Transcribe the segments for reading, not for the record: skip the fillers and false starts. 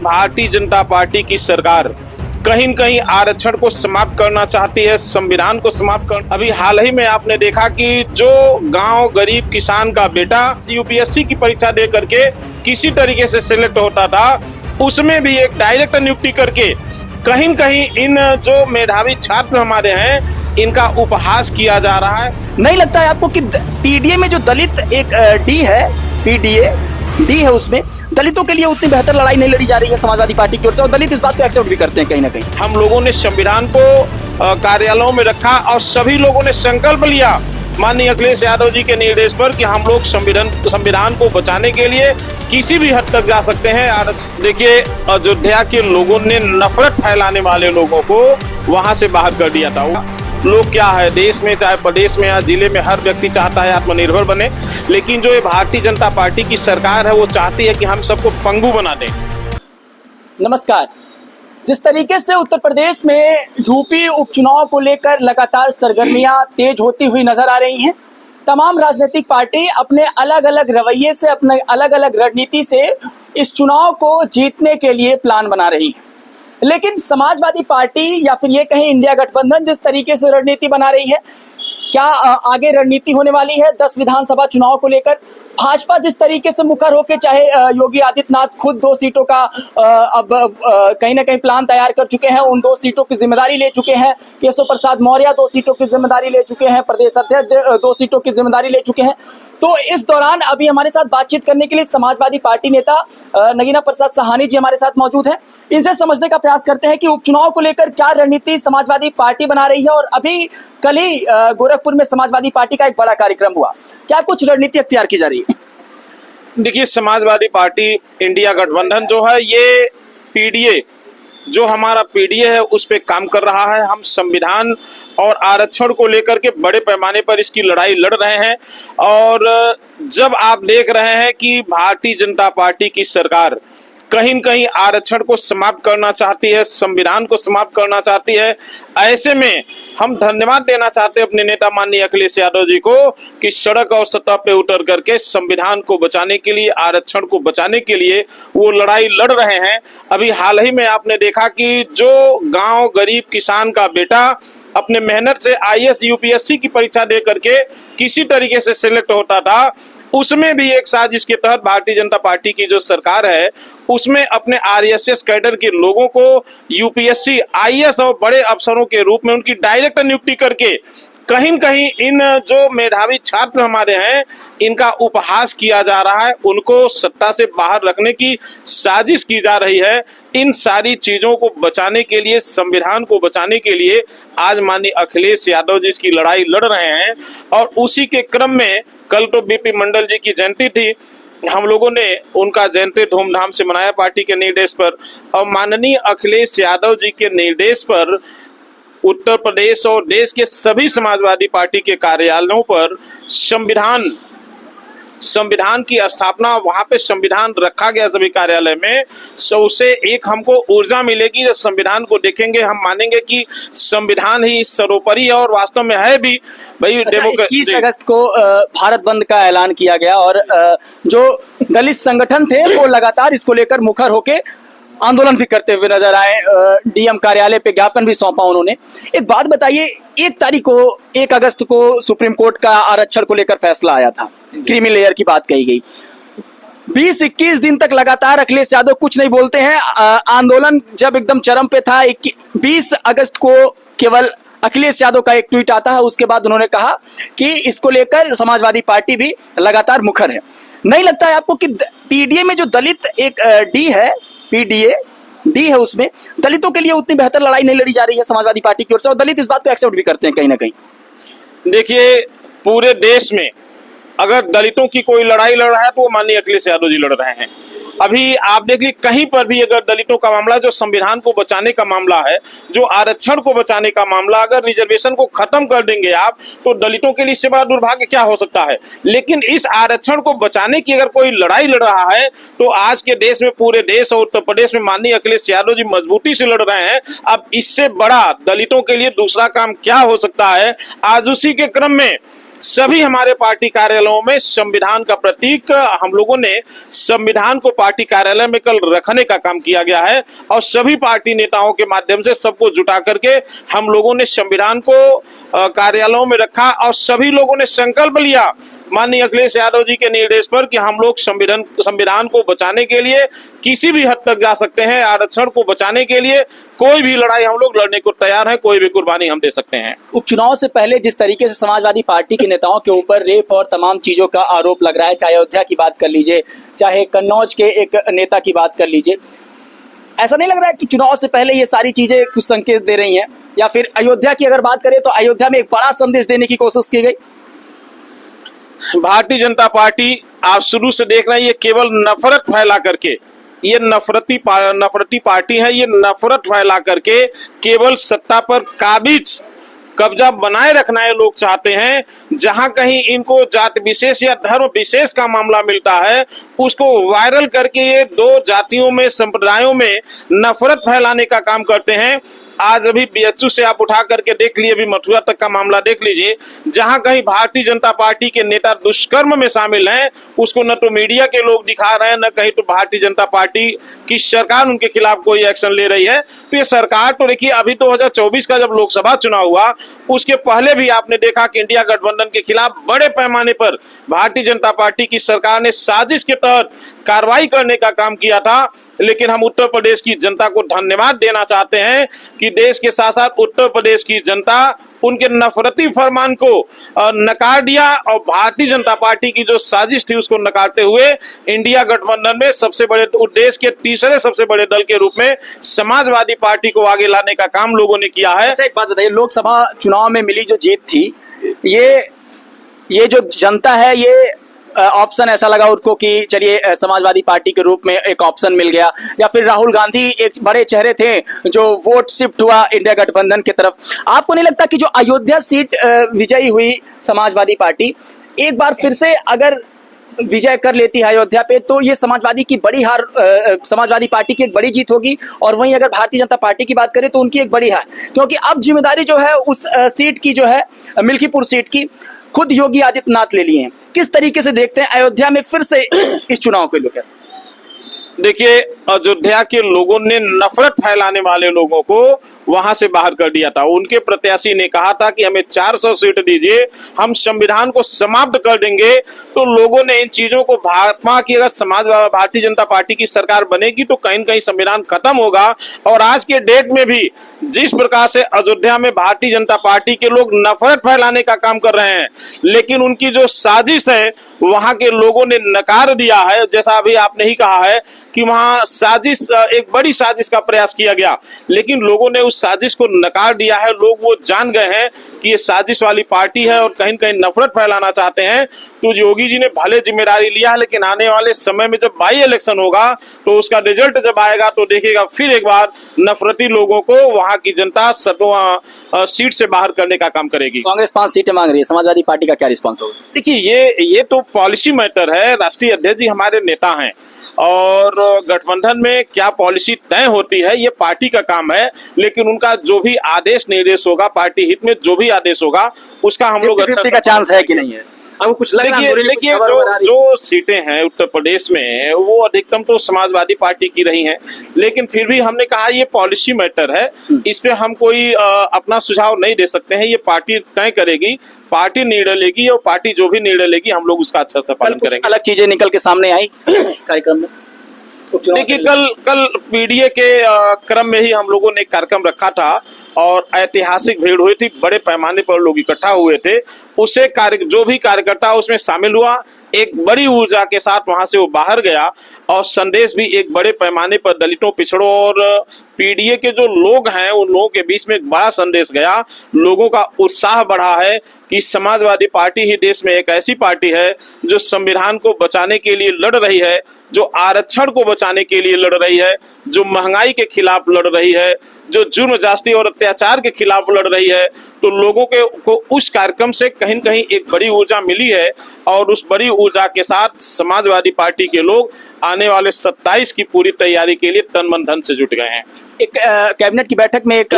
Bharatiya Janata party की सरकार कहीं न कहीं आरक्षण को समाप्त करना चाहती है, संविधान को समाप्त कर। अभी हाल ही में आपने देखा कि जो गांव गरीब किसान का बेटा यूपीएससी की परीक्षा दे करके किसी तरीके से सिलेक्ट होता था, उसमें भी एक डायरेक्ट नियुक्ति करके कहीं न कहीं इन जो मेधावी छात्र हमारे हैं, इनका उपहास किया जा रहा है। नहीं लगता है आपको कि पीडीए में जो दलित एक डी है, पीडीए डी है, उसमें दलितों के लिए उतनी बेहतर लड़ाई नहीं लड़ी जा रही है समाजवादी पार्टी की ओर से, और दलित इस बात को एक्सेप्ट भी करते हैं कहीं ना कहीं। हम लोगों ने संविधान को कार्यालयों में रखा और सभी लोगों ने संकल्प लिया माननीय अखिलेश यादव जी के निर्देश पर कि हम लोग संविधान को बचाने के लिए किसी भी हद तक जा सकते हैं। देखिए, अयोध्या के लोगों ने नफरत फैलाने वाले लोगों को वहां से बाहर कर दिया था। लोग क्या है, देश में चाहे प्रदेश में या जिले में हर व्यक्ति चाहता है आत्मनिर्भर बने, लेकिन जो ये भारतीय जनता पार्टी की सरकार है वो चाहती है कि हम सबको पंगु बना दें। नमस्कार। जिस तरीके से उत्तर प्रदेश में यूपी उपचुनाव को लेकर लगातार सरगर्मियां तेज होती हुई नजर आ रही हैं, तमाम राजनीतिक पार्टी अपने अलग अलग रवैये से, अपने अलग अलग रणनीति से इस चुनाव को जीतने के लिए प्लान बना रही है। लेकिन समाजवादी पार्टी या फिर ये कहें इंडिया गठबंधन जिस तरीके से रणनीति बना रही है, क्या आगे रणनीति होने वाली है 10 विधानसभा चुनाव को लेकर? भाजपा जिस तरीके से मुखर होकर, चाहे योगी आदित्यनाथ खुद 2 सीटों का अब कहीं ना कहीं प्लान तैयार कर चुके हैं, उन 2 सीटों की जिम्मेदारी ले चुके हैं, केशव प्रसाद मौर्य 2 सीटों की जिम्मेदारी ले चुके हैं, प्रदेश अध्यक्ष 2 सीटों की जिम्मेदारी ले चुके हैं। तो इस दौरान अभी हमारे साथ बातचीत करने के लिए समाजवादी पार्टी नेता नगीना प्रसाद साहनी जी हमारे साथ मौजूद हैं। इनसे समझने का प्रयास करते हैं कि उपचुनाव को लेकर क्या रणनीति समाजवादी पार्टी बना रही है, और अभी कल ही गोरखपुर में समाजवादी पार्टी का एक बड़ा कार्यक्रम हुआ, क्या कुछ रणनीति अख्तियार की जा रही है? देखिए, समाजवादी पार्टी इंडिया गठबंधन जो है, ये पीडीए जो हमारा पीडीए है उस पे काम कर रहा है। हम संविधान और आरक्षण को लेकर के बड़े पैमाने पर इसकी लड़ाई लड़ रहे हैं। और जब आप देख रहे हैं कि भारतीय जनता पार्टी की सरकार कहीं न कहीं आरक्षण को समाप्त करना चाहती है, संविधान को समाप्त करना चाहती है, ऐसे में हम धन्यवाद देना चाहते हैं अपने नेता माननीय अखिलेश यादव जी को कि सड़क और सतह पे उतर करके संविधान को बचाने के लिए, आरक्षण को बचाने के लिए वो लड़ाई लड़ रहे हैं। अभी हाल ही में आपने देखा कि जो गांव गरीब किसान का बेटा अपने मेहनत से आईएएस यूपीएससी की परीक्षा दे करके किसी तरीके से सिलेक्ट होता था, उसमें भी एक साजिश के तहत भारतीय जनता पार्टी की जो सरकार है उसमें अपने आरएसएस कैडर के लोगों को यूपीएससी, आईएएस और बड़े अफसरों के रूप में उनकी डायरेक्ट नियुक्ति करके कहीं न कहीं इन जो मेधावी छात्र हमारे हैं, इनका उपहास किया जा रहा है, उनको सत्ता से बाहर रखने की साजिश की जा रही है। इन सारी चीजों को बचाने के लिए, संविधान को बचाने के लिए आज माननीय अखिलेश यादव जी इसकी लड़ाई लड़ रहे हैं। और उसी के क्रम में कल तो बीपी मंडल जी की जयंती थी, हम लोगों ने उनका जयंती धूमधाम से मनाया पार्टी के निर्देश पर। और माननीय अखिलेश यादव जी के निर्देश पर उत्तर प्रदेश और देश के सभी समाजवादी पार्टी के कार्यालयों पर संविधान की स्थापना, वहां पे संविधान रखा गया सभी कार्यालय में। सो उसे एक हमको ऊर्जा मिलेगी, जब संविधान को देखेंगे हम मानेंगे कि संविधान ही सर्वोपरि है, और वास्तव में है भी। भाई, 21 अगस्त को भारत बंद का ऐलान किया गया, और जो दलित संगठन थे वो लगातार इसको लेकर मुखर होके आंदोलन भी करते हुए नजर आए। डीएम कार्यालय पे ज्ञापन भी सौंपा उन्होंने। एक बात बताइए, 1 अगस्त को सुप्रीम कोर्ट का आरक्षण को लेकर फैसला आया था, क्रीमी लेयर की बात कही गई। 20-21 दिन तक लगातार अखिलेश यादव कुछ नहीं बोलते हैं। आंदोलन जब एकदम चरम पे था, 20 अगस्त को केवल अखिलेश यादव का एक ट्वीट आता है, उसके बाद उन्होंने कहा कि इसको लेकर समाजवादी पार्टी भी लगातार मुखर है। नहीं लगता है आपको कि पीडीए में जो दलित एक डी है, पीडीए डी है, उसमें दलितों के लिए उतनी बेहतर लड़ाई नहीं लड़ी जा रही है समाजवादी पार्टी की ओर से, और दलित इस बात को एक्सेप्ट भी करते हैं कहीं ना कहीं? देखिए, पूरे देश में अगर दलितों की कोई लड़ाई लड़ रहा है तो वो माननीय अखिलेश यादव जी लड़ रहे हैं। अभी आप देखिए, कहीं पर भी अगर दलितों का मामला, जो संविधान को बचाने का मामला है, जो आरक्षण को बचाने का मामला, अगर रिजर्वेशन को खत्म कर देंगे आप, तो दलितों के लिए इससे बड़ा दुर्भाग्य क्या हो सकता है। लेकिन इस आरक्षण को बचाने की अगर कोई लड़ाई लड़ रहा है तो आज के देश में, पूरे देश और उत्तर प्रदेश में माननीय अखिलेश यादव जी मजबूती से लड़ रहे हैं। अब इससे बड़ा दलितों के लिए दूसरा काम क्या हो सकता है। आज उसी के क्रम में सभी हमारे पार्टी कार्यालयों में संविधान का प्रतीक हम लोगों ने संविधान को पार्टी कार्यालय में कल रखने का काम किया गया है और सभी पार्टी नेताओं के माध्यम से सबको जुटा करके हम लोगों ने संविधान को कार्यालयों में रखा और सभी लोगों ने संकल्प लिया माननीय अखिलेश यादव जी के निर्देश पर कि हम लोग संविधान को बचाने के लिए किसी भी हद तक जा सकते हैं। आरक्षण को बचाने के लिए कोई भी लड़ाई हम लोग लड़ने को तैयार हैं, कोई भी कुर्बानी हम दे सकते हैं। उपचुनाव से पहले जिस तरीके से समाजवादी पार्टी के नेताओं के ऊपर रेप और तमाम चीजों का आरोप लग रहा है, चाहे अयोध्या की बात कर लीजिए, चाहे कन्नौज के एक नेता की बात कर लीजिए, ऐसा नहीं लग रहा है कि चुनाव से पहले ये सारी चीजें कुछ संकेत दे रही हैं? या फिर अयोध्या की अगर बात करें तो अयोध्या में एक बड़ा संदेश देने की कोशिश की गई। भारतीय जनता पार्टी आप शुरू से देख रहे हैं, ये केवल नफरत फैला करके, ये नफरती पार्टी है, ये नफरत फैला करके केवल सत्ता पर काबिज कब्जा बनाए रखना है लोग चाहते हैं। जहां कहीं इनको जाति विशेष या धर्म विशेष का मामला मिलता है उसको वायरल करके ये दो जातियों में संप्रदायों में नफरत फैलाने का काम करते हैं। आज अभी बीएचयू से आप उठा करके देख लिए, अभी मथुरा तक का मामला देख लीजिए, जहां कहीं भारतीय जनता पार्टी के नेता दुष्कर्म में शामिल हैं उसको न तो मीडिया के लोग दिखा रहे हैं, न कहीं तो भारतीय जनता पार्टी की सरकार उनके खिलाफ कोई एक्शन ले रही है। तो ये सरकार तो देखिए, अभी 2024 का जब लोकसभा चुनाव हुआ उसके पहले भी आपने देखा कि इंडिया गठबंधन के खिलाफ बड़े पैमाने पर भारतीय जनता पार्टी की सरकार ने साजिश के तहत कार्रवाई करने का काम किया था। लेकिन हम उत्तर प्रदेश की जनता को धन्यवाद देना चाहते हैं कि देश के साथ साथ उत्तर प्रदेश की जनता उनके नफरती फरमान को नकार दिया और भारतीय जनता पार्टी की जो साजिश थी उसको नकारते हुए इंडिया गठबंधन में सबसे बड़े देश के तीसरे सबसे बड़े दल के रूप में समाजवादी पार्टी को आगे लाने का काम लोगों ने किया है। अच्छा, एक बात बताइए, लोकसभा चुनाव में मिली जो जीत थी, ये जो जनता है, ये ऑप्शन ऐसा लगा उनको कि चलिए समाजवादी पार्टी के रूप में एक ऑप्शन मिल गया, या फिर राहुल गांधी एक बड़े चेहरे थे जो वोट शिफ्ट हुआ इंडिया गठबंधन की तरफ? आपको नहीं लगता कि जो अयोध्या सीट विजयी हुई समाजवादी पार्टी, एक बार फिर से अगर विजय कर लेती है अयोध्या पे तो ये समाजवादी की बड़ी हार, समाजवादी पार्टी की एक बड़ी जीत होगी, और वहीं अगर भारतीय जनता पार्टी की बात करें तो उनकी एक बड़ी हार, क्योंकि अब जिम्मेदारी जो है उस सीट की, जो है मिल्कीपुर सीट की, खुद योगी आदित्यनाथ ले लिए हैं। किस तरीके से देखते हैं अयोध्या में फिर से इस चुनाव को लेकर? देखिए, अयोध्या के लोगों ने नफरत फैलाने वाले लोगों को वहां से बाहर कर दिया था। उनके प्रत्याशी ने कहा था कि हमें 400 सीट दीजिए, हम संविधान को समाप्त कर देंगे। तो लोगों ने इन चीजों को भाजपा की, अगर भारतीय जनता पार्टी की सरकार बनेगी तो कहीं न कहीं संविधान खत्म होगा। और आज के डेट में भी जिस प्रकार से अयोध्या में भारतीय जनता पार्टी के लोग नफरत फैलाने का काम कर रहे हैं, लेकिन उनकी जो साजिश है वहां के लोगों ने नकार दिया है। जैसा अभी आपने ही कहा है कि वहां साजिश, एक बड़ी साजिश का प्रयास किया गया, लेकिन लोगों ने उस साजिश को नकार दिया है। लोग वो जान गए हैं कि ये साजिश वाली पार्टी है और कहीं न कहीं नफरत फैलाना चाहते हैं। तो योगी जी ने भले जिम्मेदारी लिया है, लेकिन आने वाले समय में जब बाई इलेक्शन होगा तो उसका रिजल्ट जब आएगा तो देखिएगा फिर एक बार नफरती लोगों को वहां की जनता सीट से बाहर करने का काम करेगी। कांग्रेस 5 सीटें मांग रही है, समाजवादी पार्टी का क्या रिस्पॉन्स होगा? देखिए, ये तो पॉलिसी मैटर है। राष्ट्रीय अध्यक्ष जी हमारे नेता हैं और गठबंधन में क्या पॉलिसी तय होती है ये पार्टी का काम है, लेकिन उनका जो भी आदेश निर्देश होगा, पार्टी हित में जो भी आदेश होगा उसका हम लोग अच्छा का चांस है कि नहीं है? अब कुछ देखिए जो सीटें हैं उत्तर प्रदेश में वो अधिकतम तो समाजवादी पार्टी की रही हैं, लेकिन फिर भी हमने कहा ये पॉलिसी मैटर है, इस पे हम कोई अपना सुझाव नहीं दे सकते हैं। ये पार्टी तय करेगी, पार्टी निर्णय लेगी और पार्टी जो भी निर्णय लेगी हम लोग उसका अच्छा से पालन करेंगे। अलग चीजें निकल के सामने आई कार्यक्रम में? देखिए, कल पीडीए के क्रम में ही हम लोगों ने कार्यक्रम रखा था और ऐतिहासिक भीड़ हुई थी, बड़े पैमाने पर लोग इकट्ठा हुए थे। उसे जो भी कार्यकर्ता उसमें शामिल हुआ एक बड़ी ऊर्जा के साथ वहां से वो बाहर गया और संदेश भी एक बड़े पैमाने पर दलितों, पिछड़ों और पीडीए के जो लोग हैं उन लोगों के बीच में एक बड़ा संदेश गया। लोगों का उत्साह बढ़ा है कि समाजवादी पार्टी ही देश में एक ऐसी पार्टी है जो संविधान को बचाने के लिए लड़ रही है, जो आरक्षण को बचाने के लिए लड़ रही है, जो महंगाई के खिलाफ लड़ रही है, जो जुर्म जास्ती और अत्याचार के खिलाफ लड़ रही है। तो लोगों को उस कार्यक्रम से कहीं न कहीं एक बड़ी ऊर्जा मिली है और उस बड़ी ऊर्जा के साथ समाजवादी पार्टी के लोग आने वाले 27 की पूरी तैयारी के लिए तन मन धन से जुट गए हैं। एक कैबिनेट की बैठक में एक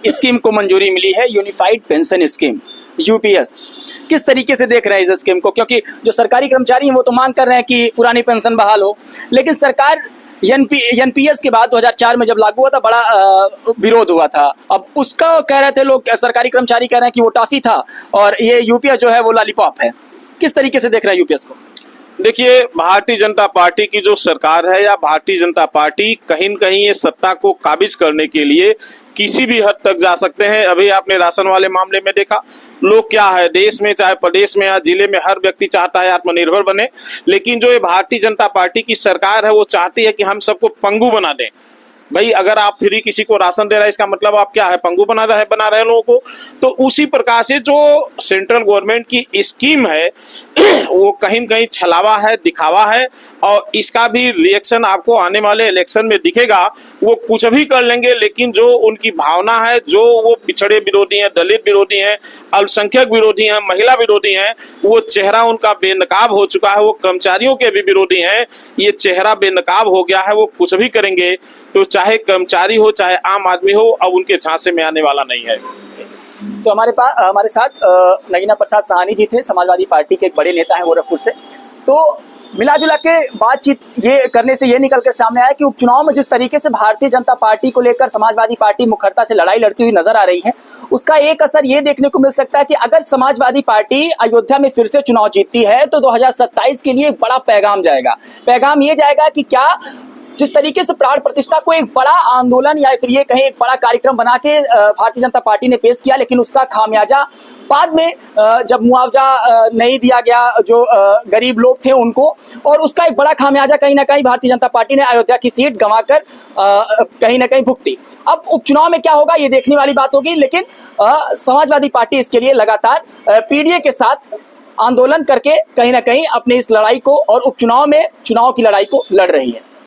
स्कीम को मंजूरी मिली है, यूनिफाइड पेंशन स्कीम। यूपीएस, किस तरीके से देख रहे हैं इस स्कीम को? क्योंकि जो सरकारी कर्मचारी हैं वो तो मांग कर रहे हैं कि पुरानी पेंशन बहाल हो, लेकिन सरकार एनपीएस के बाद 2004 में जब लागू हुआ था बड़ा विरोध हुआ था। अब उसका कह रहे थे लोग, सरकारी कर्मचारी कह रहे हैं कि वो टॉफी था और ये यूपीएस जो है वो लॉलीपॉप है। किस तरीके से देख रहे हैं यूपीएस को? देखिए, भारतीय जनता पार्टी की जो सरकार है या भारतीय जनता पार्टी कहीं न कहीं ये सत्ता को काबिज करने के लिए किसी भी हद तक जा सकते हैं। अभी आपने राशन वाले मामले में देखा, लोग क्या है, देश में चाहे प्रदेश में या जिले में हर व्यक्ति चाहता है आत्मनिर्भर बने, लेकिन जो ये भारतीय जनता पार्टी की सरकार है वो चाहती है कि हम सबको पंगु बना दें। भाई, अगर आप फ्री किसी को राशन दे रहे हैं इसका मतलब आप क्या है, पंगु बना रहे हैं लोगों को। तो उसी प्रकार से जो सेंट्रल गवर्नमेंट की स्कीम है वो कहीं न कहीं छलावा है, दिखावा है, और इसका भी रिएक्शन आपको आने वाले इलेक्शन में दिखेगा। वो कुछ भी कर लेंगे, लेकिन जो उनकी भावना है, जो वो पिछड़े विरोधी हैं, दलित विरोधी हैं, अल्पसंख्यक विरोधी हैं, महिला विरोधी हैं, वो चेहरा उनका बेनकाब हो चुका है। वो कर्मचारियों के भी विरोधी हैं, ये चेहरा बेनकाब हो गया है। वो कुछ भी करेंगे तो चाहे कर्मचारी हो चाहे आम आदमी हो, अब उनके झांसे में आने वाला नहीं है। तो हमारे साथ नगीना प्रसाद साहनी जी थे, समाजवादी पार्टी के एक बड़े नेता हैं गोरखपुर से। तो मिला जुला के बातचीत ये करने से ये निकल कर सामने आया कि उपचुनाव में जिस तरीके से भारतीय जनता पार्टी को लेकर समाजवादी पार्टी मुखरता से लड़ाई लड़ती हुई नजर आ रही है, उसका एक असर ये देखने को मिल सकता है कि अगर समाजवादी पार्टी अयोध्या में फिर से चुनाव जीतती है तो 2027 के लिए एक बड़ा पैगाम जाएगा। पैगाम ये जाएगा कि क्या जिस तरीके से प्राण प्रतिष्ठा को एक बड़ा आंदोलन या फिर ये कहें एक बड़ा कार्यक्रम बना के भारतीय जनता पार्टी ने पेश किया, लेकिन उसका खामियाजा बाद में जब मुआवजा नहीं दिया गया जो गरीब लोग थे उनको, और उसका एक बड़ा खामियाजा कहीं ना कहीं भारतीय जनता पार्टी ने अयोध्या की सीट गंवाकर कहीं ना कहीं भुगती। अब उपचुनाव में क्या होगा ये देखने वाली बात होगी, लेकिन समाजवादी पार्टी इसके लिए लगातार पीडीए के साथ आंदोलन करके कहीं ना कहीं अपनी इस लड़ाई को और उपचुनाव में चुनाव की लड़ाई को लड़ रही है।